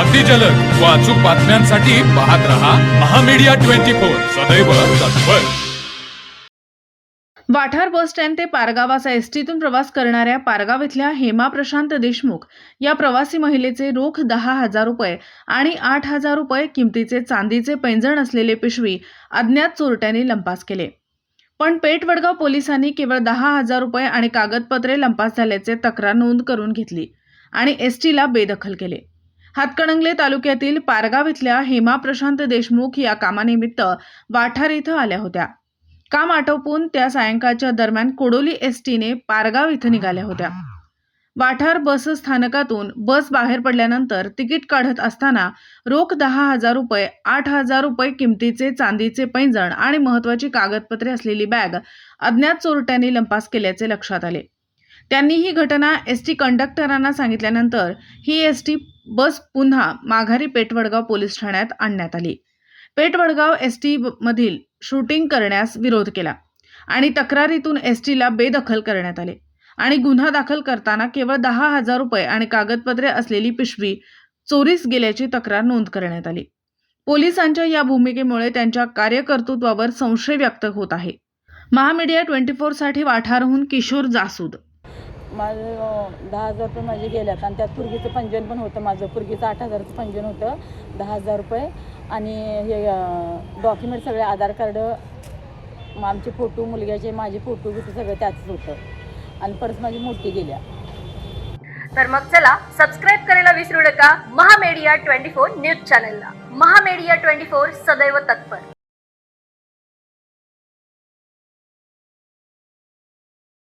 अगदी जलद व अचूक बातम्यांसाठी पाहत रहा महामीडिया 24 सदैव तत्पर। वाठार बस स्टँड ते पारगावाचा एसटीतून प्रवास करणाऱ्या पारगाव इथल्या हेमा प्रशांत देशमुख या प्रवासी महिलेचे रोख 10,000 रुपये आणि 8,000 रुपये किमतीचे चांदीचे पैंजण असलेले पिशवी अज्ञात चोरट्यांनी लंपास केले। पण पेठवडगाव पोलिसांनी केवळ 10,000 रुपये आणि कागदपत्रे लंपास झाल्याचे तक्रार नोंद करून घेतली आणि एसटीला बेदखल केले। हातकणंगले तालुक्यातील पारगाव इथल्या हेमा प्रशांत देशमुख या कामानिमित्त वाठार इथं आल्या होत्या। काम आटोपून त्या सायंकाळच्या दरम्यान कोडोली एसटीने पारगाव इथं निघाल्या होत्या। वाठार बस स्थानकातून बस बाहेर पडल्यानंतर तिकीट काढत असताना रोख 10,000 रुपये, 8,000 रुपये किमतीचे चांदीचे पैंजण आणि महत्त्वाची कागदपत्रे असलेली बॅग अज्ञात चोरट्यांनी लंपास केल्याचे लक्षात आले। त्यांनी ही घटना एसटी कंडक्टरांना सांगितल्यानंतर ही एसटी बस पुन्हा माघारी पेठवडगाव पोलीस ठाण्यात आणण्यात आली। पेठवडगाव एसटी मधील शूटिंग करण्यास विरोध केला आणि तक्रारीतून एसटीला बेदखल करण्यात आले आणि गुन्हा दाखल करताना केवळ 10,000 रुपये आणि कागदपत्रे असलेली पिशवी चोरीस गेल्याची तक्रार नोंद करण्यात आली। पोलिसांच्या या भूमिकेमुळे त्यांच्या कार्यकर्तृत्वावर संशय व्यक्त होत आहे। महामीडिया 24 साठी वाठारहून किशोर जासूद। माझं 10,000 रुपये माझे गेल्यात आणि त्यात पुरगीचं पंजन पण होतं। माझं पुरगीचं 8,000चं पंजन होतं, 10,000 रुपये आणि हे डॉक्युमेंट सगळे आधार कार्ड, आमचे फोटो, मुलग्याचे माझे फोटो बिटो सगळं त्यातच होतं आणि परत माझी मोठी गेल्या। तर मग चला सबस्क्राईब करायला विसरू नका महामीडिया 24 न्यूज चॅनलला। महामीडिया 24 सदैव तत्पर।